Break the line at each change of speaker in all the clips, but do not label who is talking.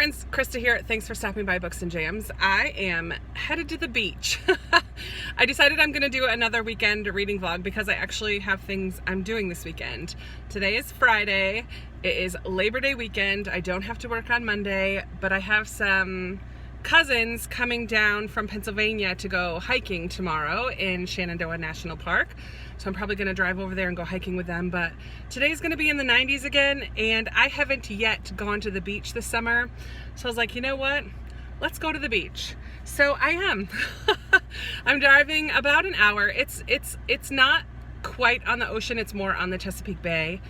friends, Krista here. Thanks for stopping by Books and Jams. I am headed to the beach. I decided I'm going to do another weekend reading vlog because I actually have things I'm doing this weekend. Today is Friday. It is Labor Day weekend. I don't have to work on Monday, but I have some cousins coming down from Pennsylvania to go hiking tomorrow in Shenandoah National Park. So I'm probably going to drive over there and go hiking with them. But today's going to be in the 90s again, and I haven't yet gone to the beach this summer. So I was like, you know what? Let's go to the beach. So I am. I'm driving about an hour. It's not quite on the ocean. It's more on the Chesapeake Bay,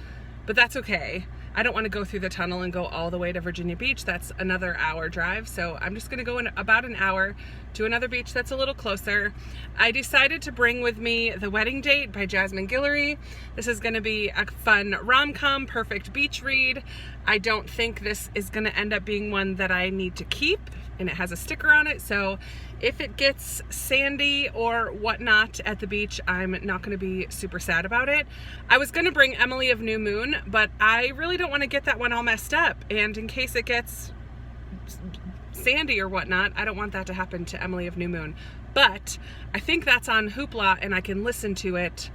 but that's okay. I don't want to go through the tunnel and go all the way to Virginia Beach. That's another hour drive. So I'm just going to go in about an hour to another beach that's a little closer. I decided to bring with me The Wedding Date by Jasmine Guillory. This is going to be a fun rom-com, perfect beach read. I don't think this is going to end up being one that I need to keep, and it has a sticker on it. So if it gets sandy or whatnot at the beach, I'm not going to be super sad about it. I was going to bring Emily of New Moon, but I really don't want to get that one all messed up. And in case it gets sandy or whatnot, I don't want that to happen to Emily of New Moon. But I think that's on Hoopla, and I can listen to it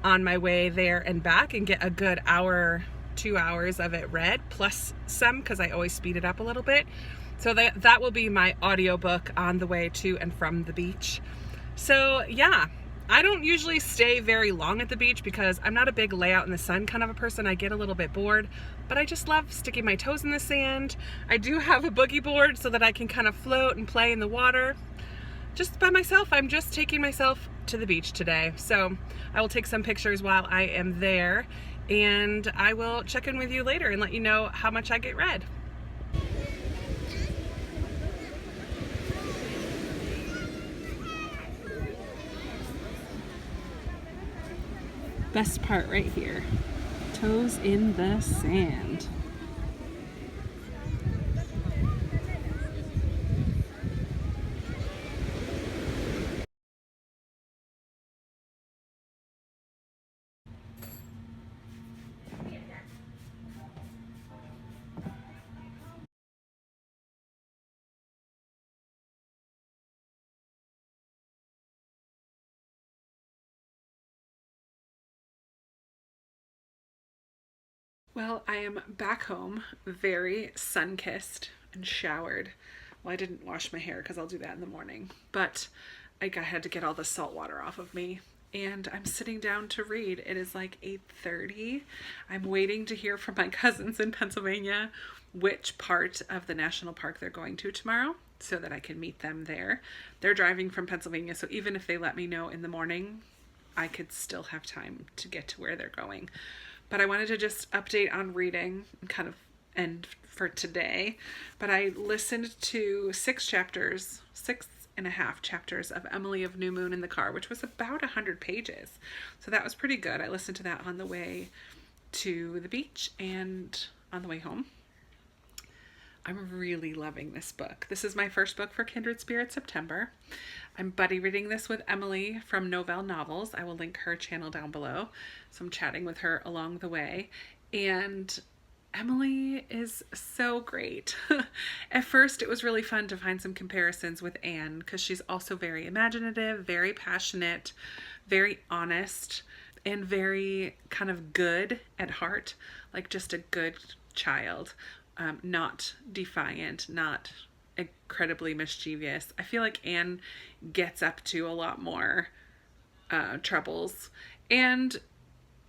on my way there and back and get a good hour, 2 hours of it read, plus some, because I always speed it up a little bit. So that will be my audiobook on the way to and from the beach. So yeah, I don't usually stay very long at the beach because I'm not a big lay out in the sun kind of a person. I get a little bit bored, but I just love sticking my toes in the sand. I do have a boogie board so that I can kind of float and play in the water. Just by myself, I'm just taking myself to the beach today. So I will take some pictures while I am there, and I will check in with you later and let you know how much I get read. Best part right here, toes in the sand. Well, I am back home, very sun-kissed and showered. Well, I didn't wash my hair because I'll do that in the morning, but I had to get all the salt water off of me, and I'm sitting down to read. It is like 8:30. I'm waiting to hear from my cousins in Pennsylvania which part of the national park they're going to tomorrow so that I can meet them there. They're driving from Pennsylvania, so even if they let me know in the morning, I could still have time to get to where they're going. But I wanted to just update on reading and kind of end for today. But I listened to 6.5 chapters of Emily of New Moon in the car, which was about 100 pages. So that was pretty good. I listened to that on the way to the beach and on the way home. I'm really loving this book. This is my first book for Kindred Spirit September. I'm buddy reading this with Emily from Novelle Novels. I will link her channel down below. So I'm chatting with her along the way. And Emily is so great. At first, it was really fun to find some comparisons with Anne because she's also very imaginative, very passionate, very honest, and very kind of good at heart, like just a good child. Not defiant, not incredibly mischievous. I feel like Anne gets up to a lot more troubles, and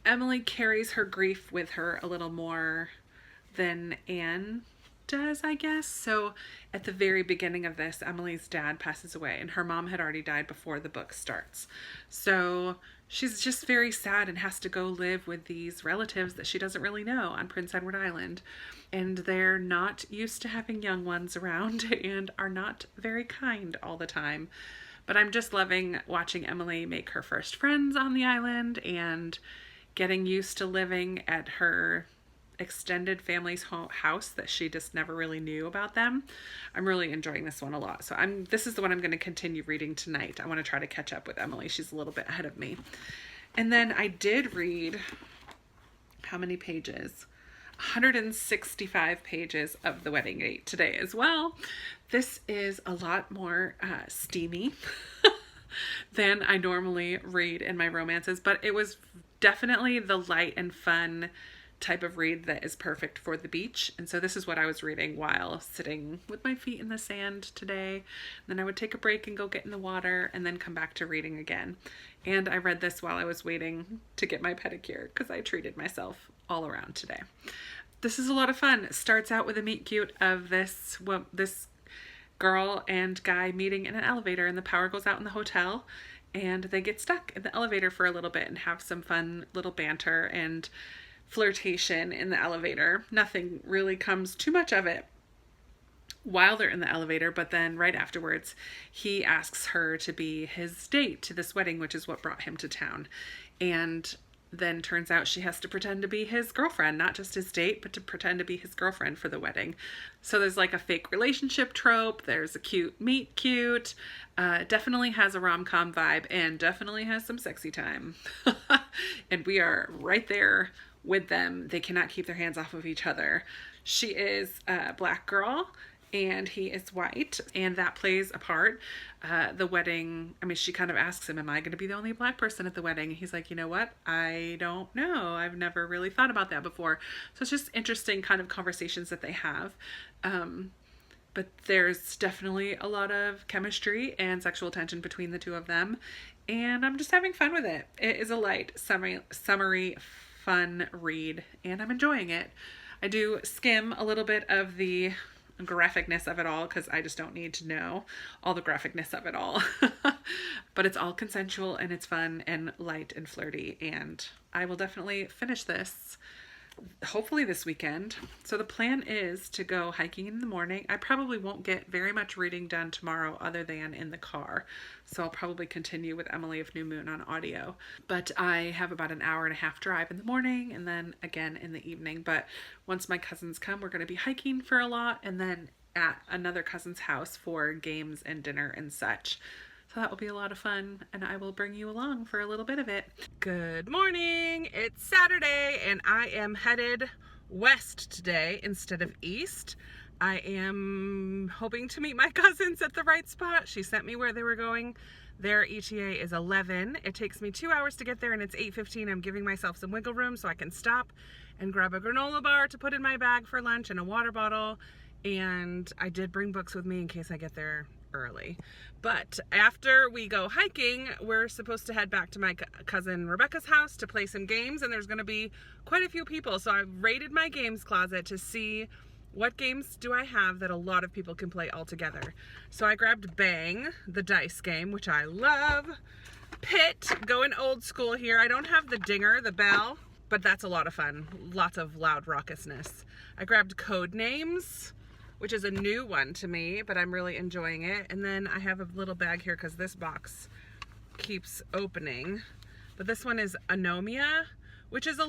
Emily carries her grief with her a little more than Anne does, I guess. So at the very beginning of this, Emily's dad passes away, and her mom had already died before the book starts. So she's just very sad and has to go live with these relatives that she doesn't really know on Prince Edward Island. And they're not used to having young ones around and are not very kind all the time. But I'm just loving watching Emily make her first friends on the island and getting used to living at her extended family's house that she just never really knew about them. I'm really enjoying this one a lot. So this is the one I'm going to continue reading tonight. I want to try to catch up with Emily. She's a little bit ahead of me. And then I did read, how many pages? 165 pages of the wedding date today as well. This is a lot more steamy than I normally read in my romances, but it was definitely the light and fun type of read that is perfect for the beach. And so this is what I was reading while sitting with my feet in the sand today. Then I would take a break and go get in the water and then come back to reading again. And I read this while I was waiting to get my pedicure because I treated myself all around today. This is a lot of fun. It starts out with a meet cute of this girl and guy meeting in an elevator, and the power goes out in the hotel and they get stuck in the elevator for a little bit and have some fun little banter and flirtation in the elevator. Nothing really comes too much of it while they're in the elevator, but then right afterwards he asks her to be his date to this wedding, which is what brought him to town. And then turns out she has to pretend to be his girlfriend, not just his date, but to pretend to be his girlfriend for the wedding. So there's like a fake relationship trope. There's a cute meet cute. Definitely has a rom-com vibe and definitely has some sexy time. And we are right there with them. They cannot keep their hands off of each other. She is a black girl and he is white, and that plays a part. The wedding, I mean, she kind of asks him, am I going to be the only black person at the wedding? And he's like, you know what? I don't know. I've never really thought about that before. So it's just interesting kind of conversations that they have. But there's definitely a lot of chemistry and sexual tension between the two of them. And I'm just having fun with it. It is a light, summery, fun read, and I'm enjoying it. I do skim a little bit of the graphicness of it all because I just don't need to know all the graphicness of it all. But it's all consensual and it's fun and light and flirty, and I will definitely finish this hopefully this weekend. So the plan is to go hiking in the morning. I probably won't get very much reading done tomorrow other than in the car. So I'll probably continue with Emily of New Moon on audio. But I have about an hour and a half drive in the morning and then again in the evening. But once my cousins come, we're going to be hiking for a lot and then at another cousin's house for games and dinner and such. So that will be a lot of fun, and I will bring you along for a little bit of it. Good morning. It's Saturday, and I am headed west today instead of east. I am hoping to meet my cousins at the right spot. She sent me where they were going. Their ETA is 11. It takes me 2 hours to get there, and it's 8:15. I'm giving myself some wiggle room so I can stop and grab a granola bar to put in my bag for lunch and a water bottle. And I did bring books with me in case I get there early. But after we go hiking, we're supposed to head back to my cousin Rebecca's house to play some games, and there's going to be quite a few people. So I've raided my games closet to see what games do I have that a lot of people can play all together. So I grabbed Bang, the dice game, which I love. Pit, going old school here. I don't have the dinger, the bell, but that's a lot of fun. Lots of loud raucousness. I grabbed Code Names, which is a new one to me, but I'm really enjoying it. And then I have a little bag here because this box keeps opening. But this one is Anomia, which is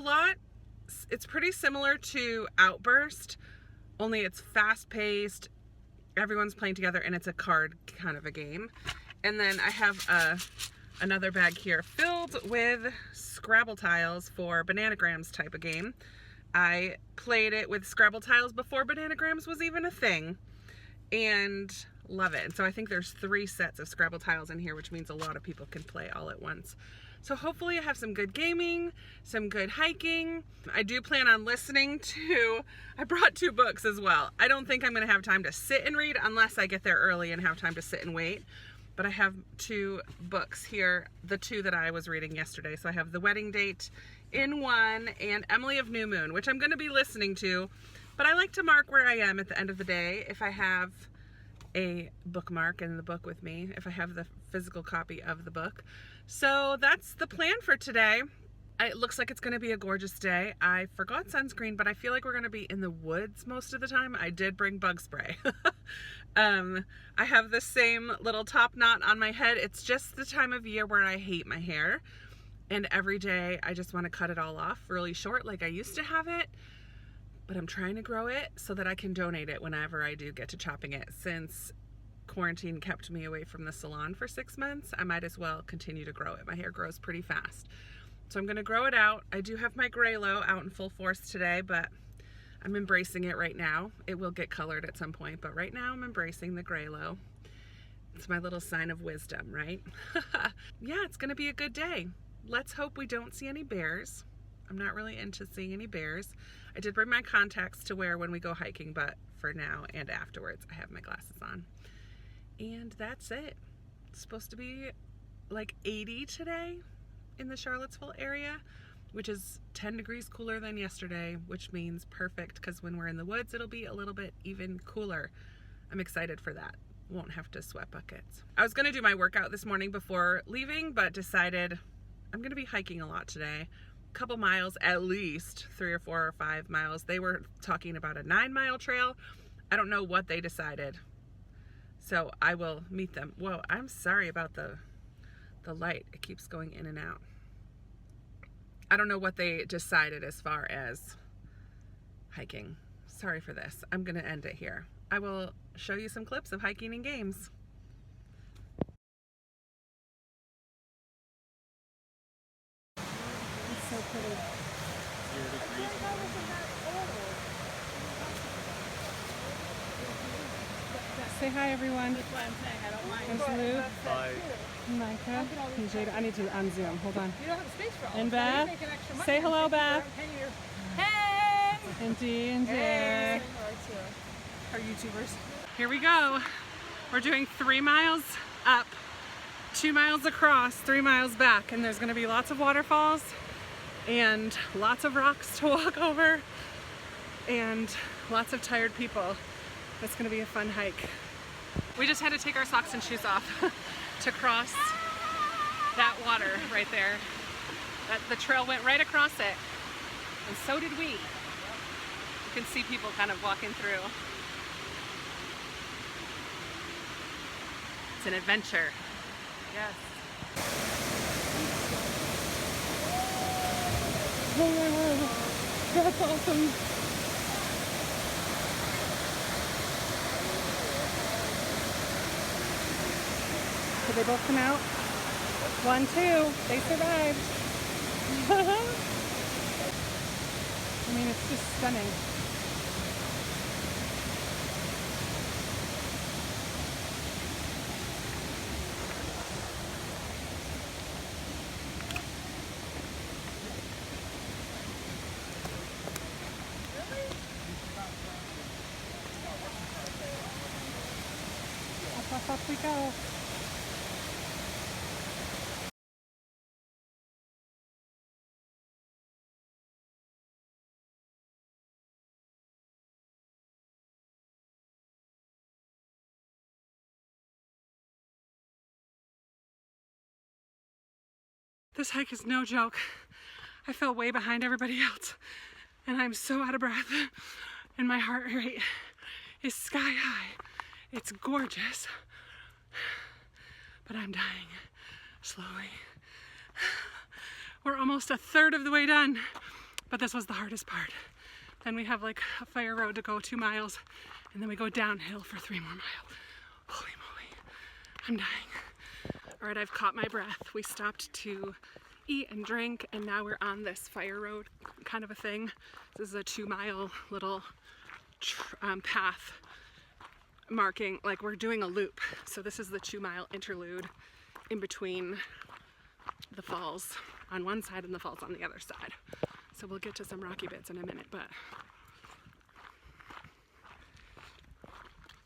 it's pretty similar to Outburst, only it's fast-paced, everyone's playing together, and it's a card kind of a game. And then I have another bag here filled with Scrabble tiles for Bananagrams type of game. I played it with Scrabble tiles before Bananagrams was even a thing and love it. And so I think there's 3 sets of Scrabble tiles in here, which means a lot of people can play all at once. So hopefully I have some good gaming, some good hiking. I do plan on listening to, I brought 2 books as well. I don't think I'm going to have time to sit and read unless I get there early and have time to sit and wait. But I have 2 books here, the 2 that I was reading yesterday. So I have The Wedding Date in one and Emily of New Moon, which I'm going to be listening to. But I like to mark where I am at the end of the day if I have a bookmark in the book with me, if I have the physical copy of the book. So that's the plan for today. It looks like it's going to be a gorgeous day. I forgot sunscreen, but I feel like we're going to be in the woods most of the time. I did bring bug spray. I have the same little top knot on my head. It's just the time of year where I hate my hair. And every day I just want to cut it all off really short like I used to have it. But I'm trying to grow it so that I can donate it whenever I do get to chopping it. Since quarantine kept me away from the salon for 6 months, I might as well continue to grow it. My hair grows pretty fast. So I'm going to grow it out. I do have my Graylow out in full force today, but I'm embracing it right now. It will get colored at some point, but right now I'm embracing the Greylow. It's my little sign of wisdom, right? Yeah, it's gonna be a good day. Let's hope we don't see any bears. I'm not really into seeing any bears. I did bring my contacts to wear when we go hiking, but for now and afterwards, I have my glasses on. And that's it. It's supposed to be like 80 today in the Charlottesville area, which is 10 degrees cooler than yesterday, which means perfect because when we're in the woods, it'll be a little bit even cooler. I'm excited for that. Won't have to sweat buckets. I was gonna do my workout this morning before leaving, but decided I'm gonna be hiking a lot today. A couple miles, at least 3 or 4 or 5 miles. They were talking about a 9-mile trail. I don't know what they decided. So I will meet them. Whoa, I'm sorry about the light. It keeps going in and out. I don't know what they decided as far as hiking. Sorry for this. I'm gonna end it here. I will show you some clips of hiking and games. It's so pretty.
0 degrees.
Say hi, everyone.
That's why I'm saying I don't mind.
There's Lou,
Bye.
Micah, and Jada. I need to unzoom. Hold on.
You don't have space for all
And
of them.
Beth.
You make extra money.
Say hello, Beth.
Hey!
And Dee and Jay.
Hey! Our YouTubers.
Here we go. We're doing 3 miles up, 2 miles across, 3 miles back, and there's gonna be lots of waterfalls and lots of rocks to walk over and lots of tired people. It's gonna be a fun hike. We just had to take our socks and shoes off to cross that water right there. The trail went right across it, and so did we. You can see people kind of walking through. It's an adventure. Yes. Oh my word. That's awesome. Did they both come out? 1, 2. They survived. I mean, it's just stunning. Up we go. This hike is no joke. I fell way behind everybody else, and I'm so out of breath, and my heart rate is sky high. It's gorgeous, but I'm dying slowly. We're almost a third of the way done, but this was the hardest part. Then we have like a fire road to go 2 miles, and then we go downhill for 3 more miles. Holy moly, I'm dying. All right, I've caught my breath. We stopped to eat and drink, and now we're on this fire road kind of a thing. This is a 2-mile little path marking, like we're doing a loop. So this is the 2-mile interlude in between the falls on one side and the falls on the other side. So we'll get to some rocky bits in a minute, but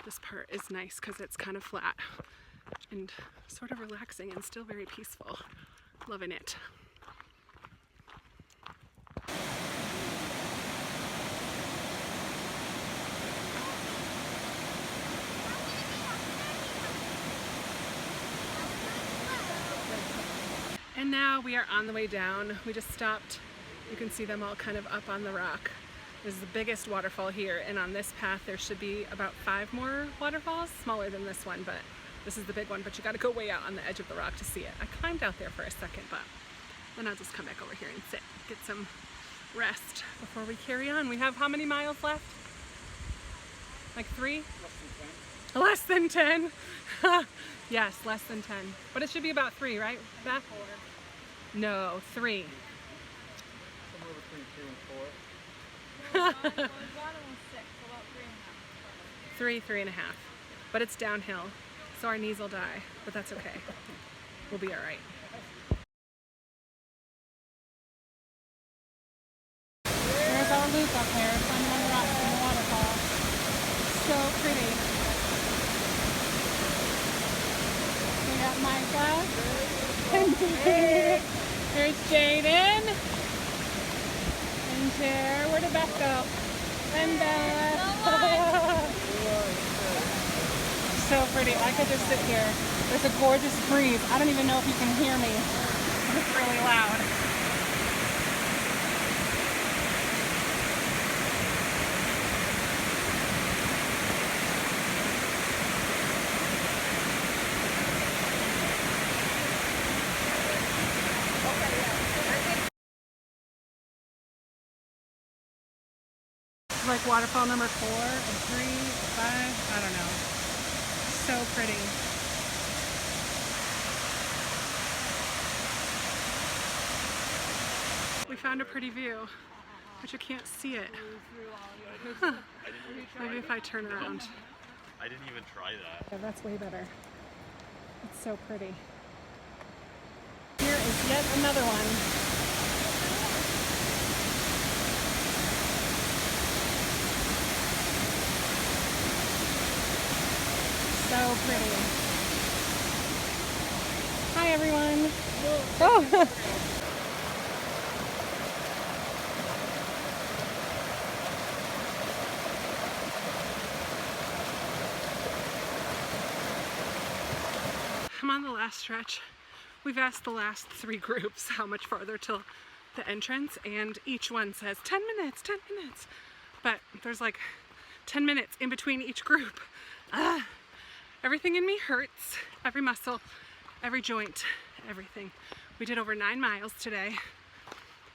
this part is nice because it's kind of flat and sort of relaxing and still very peaceful. Loving it. And now we are on the way down. We just stopped. You can see them all kind of up on the rock. This is the biggest waterfall here, and on this path there should be about 5 more waterfalls, smaller than this one, but this is the big one, but you gotta go way out on the edge of the rock to see it. I climbed out there for a second, but then I'll just come back over here and sit, get some rest before we carry on. We have how many miles left? Like 3? Less than 10. Less than 10? Yes, less than 10. But it should be about 3, right, Beth?
4.
No, 3.
Somewhere between 2 and 4.
Bottom was 6, so about 3.5.
3.5. But it's downhill, so our knees will die, but that's okay. We'll be all right.
There's our loop up there, climbing on the rocks in the waterfall. So pretty. We got Micah and Dave. There's Jaden and Jer. Where did Beth go? Linda. So pretty. I could just sit here. There's a gorgeous breeze. I don't even know if you can hear me. It's really loud. Like waterfall number 4 and 3, 5, I don't know. So pretty. We found a pretty view, but you can't see it. Huh. Maybe if I turn around.
I didn't even try that.
Yeah, that's way better. It's so pretty. Here is yet another one. So pretty. Hi everyone. Oh. I'm on the last stretch. We've asked the last 3 groups how much farther till the entrance, and each one says 10 minutes, 10 minutes. But there's like 10 minutes in between each group. Everything in me hurts, every muscle, every joint, everything. We did over 9 miles today,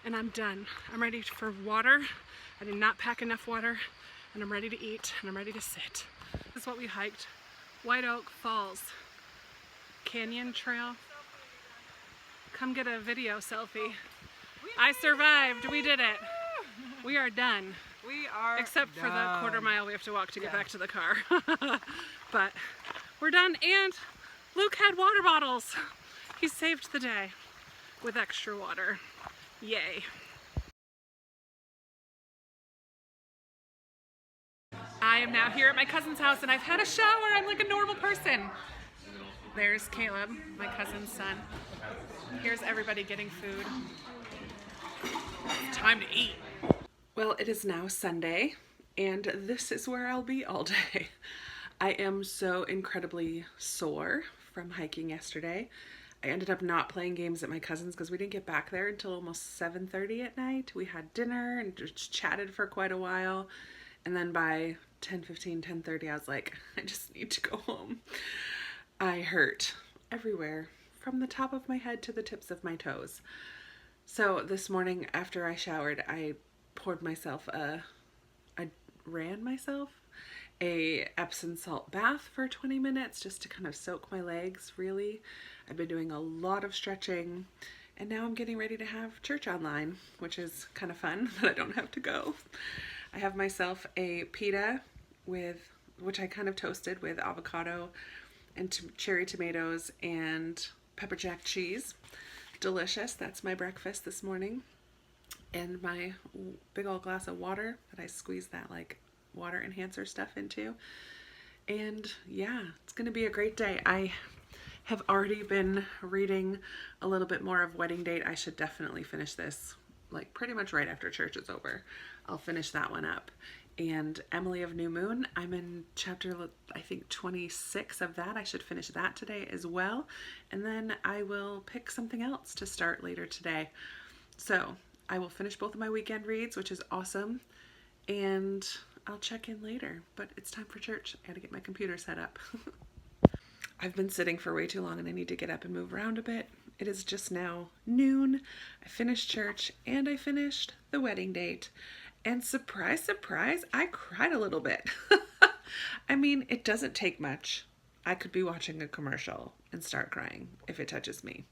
and I'm done. I'm ready for water. I did not pack enough water, and I'm ready to eat, and I'm ready to sit. This is what we hiked. White Oak Falls Canyon Trail. Come get a video selfie. I survived, we did it. We are done.
We are
Except for the
done.
quarter mile we have to walk to get back to the car. But we're done, and Luke had water bottles. He saved the day with extra water. Yay. I am now here at my cousin's house, and I've had a shower. I'm like a normal person. There's Caleb, my cousin's son. Here's everybody getting food. It's time to eat. Well, it is now Sunday, and this is where I'll be all day. I am so incredibly sore from hiking yesterday. I ended up not playing games at my cousin's because we didn't get back there until almost 7:30 at night. We had dinner and just chatted for quite a while. And then by 10:15, 10:30, I was like, I just need to go home. I hurt everywhere, from the top of my head to the tips of my toes. So this morning after I showered, I poured myself I ran myself a Epsom salt bath for 20 minutes just to kind of soak my legs, really. I've been doing a lot of stretching, and now I'm getting ready to have church online, which is kind of fun, but I don't have to go. I have myself a pita which I kind of toasted with avocado and cherry tomatoes and pepper jack cheese. Delicious. That's my breakfast this morning. And my big old glass of water that I squeeze that like water enhancer stuff into. And yeah, it's gonna be a great day. I have already been reading a little bit more of Wedding Date. I should definitely finish this like pretty much right after church is over. I'll finish that one up. And Emily of New Moon, I'm in chapter, I think 26 of that. I should finish that today as well. And then I will pick something else to start later today. So I will finish both of my weekend reads, which is awesome. And I'll check in later, but it's time for church. I gotta get my computer set up. I've been sitting for way too long and I need to get up and move around a bit. It is just now noon. I finished church and I finished the Wedding Date. And surprise, surprise, I cried a little bit. I mean, it doesn't take much. I could be watching a commercial and start crying if it touches me.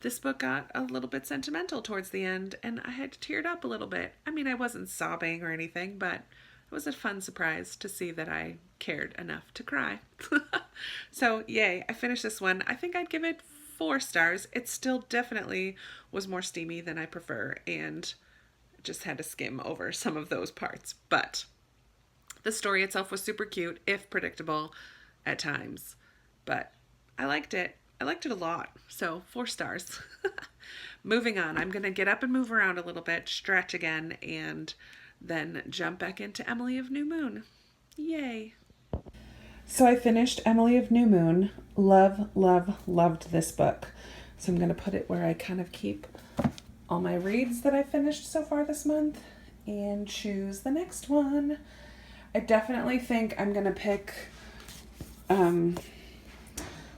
this book got a little bit sentimental towards the end, and I had teared up a little bit. I mean, I wasn't sobbing or anything, but it was a fun surprise to see that I cared enough to cry. So, yay, I finished this one. I think I'd give it 4 stars. It still definitely was more steamy than I prefer, and just had to skim over some of those parts. But the story itself was super cute, if predictable at times. But I liked it. I liked it a lot. So 4 stars. Moving on. I'm going to get up and move around a little bit, stretch again, and then jump back into Emily of New Moon. Yay. So I finished Emily of New Moon. Loved this book. So I'm going to put it where I kind of keep all my reads that I finished so far this month and choose the next one. I definitely think I'm going to pick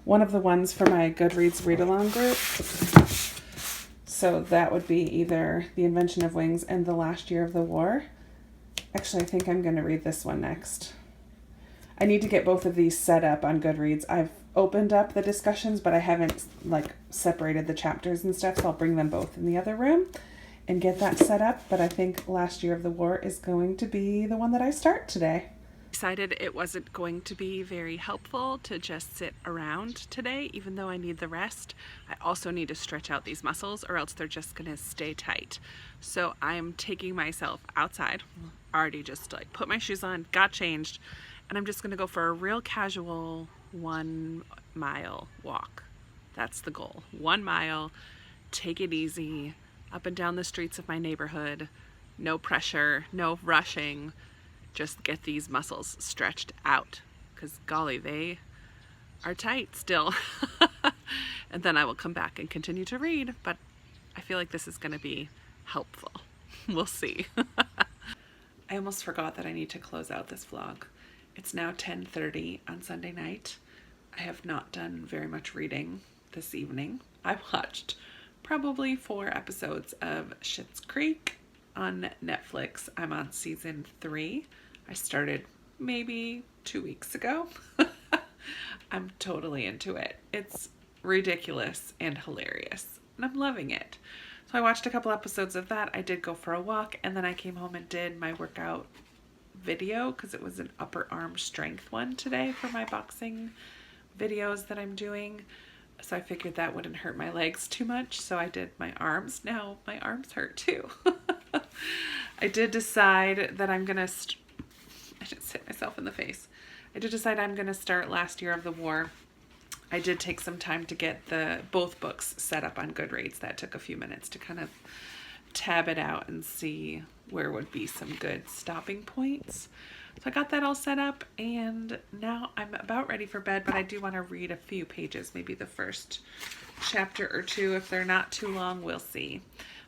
one of the ones for my Goodreads read-along group. So that would be either The Invention of Wings and The Last Year of the War. Actually, I think I'm going to read this one next. I need to get both of these set up on Goodreads. I've opened up the discussions, but I haven't separated the chapters and stuff, so I'll bring them both in the other room and get that set up. But I think Last Year of the War is going to be the one that I start today. Decided it wasn't going to be very helpful to just sit around today, even though I need the rest. I also need to stretch out these muscles or else they're just gonna stay tight. So I'm taking myself outside, already just put my shoes on, got changed, and I'm just gonna go for a real casual 1 mile walk. That's the goal. 1 mile, take it easy, up and down the streets of my neighborhood, no pressure, no rushing. Just get these muscles stretched out, because golly, they are tight still. And then I will come back and continue to read, but I feel like this is going to be helpful. We'll see. I almost forgot that I need to close out this vlog. It's now 10:30 on Sunday night. I have not done very much reading this evening. I watched probably 4 episodes of Schitt's Creek on Netflix. I'm on season 3. I started maybe 2 weeks ago. I'm totally into it. It's ridiculous and hilarious, and I'm loving it. So I watched a couple episodes of that. I did go for a walk, and then I came home and did my workout video because it was an upper arm strength one today for my boxing videos that I'm doing. So I figured that wouldn't hurt my legs too much, so I did my arms. Now my arms hurt too. I did decide that I'm gonna I just hit myself in the face. I did decide I'm gonna start Last Year of the War. I did take some time to get both books set up on Goodreads. That took a few minutes to kind of tab it out and see where would be some good stopping points. So I got that all set up, and now I'm about ready for bed, but I do want to read a few pages, maybe the first chapter or 2. If they're not too long, we'll see.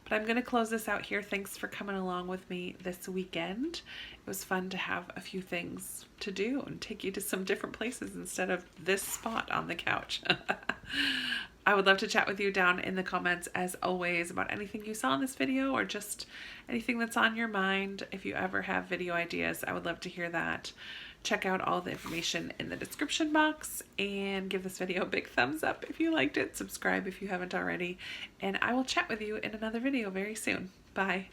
But I'm going to close this out here. Thanks for coming along with me this weekend. It was fun to have a few things to do and take you to some different places instead of this spot on the couch. I would love to chat with you down in the comments, as always, about anything you saw in this video or just anything that's on your mind. If you ever have video ideas, I would love to hear that. Check out all the information in the description box and give this video a big thumbs up if you liked it. Subscribe if you haven't already, and I will chat with you in another video very soon. Bye.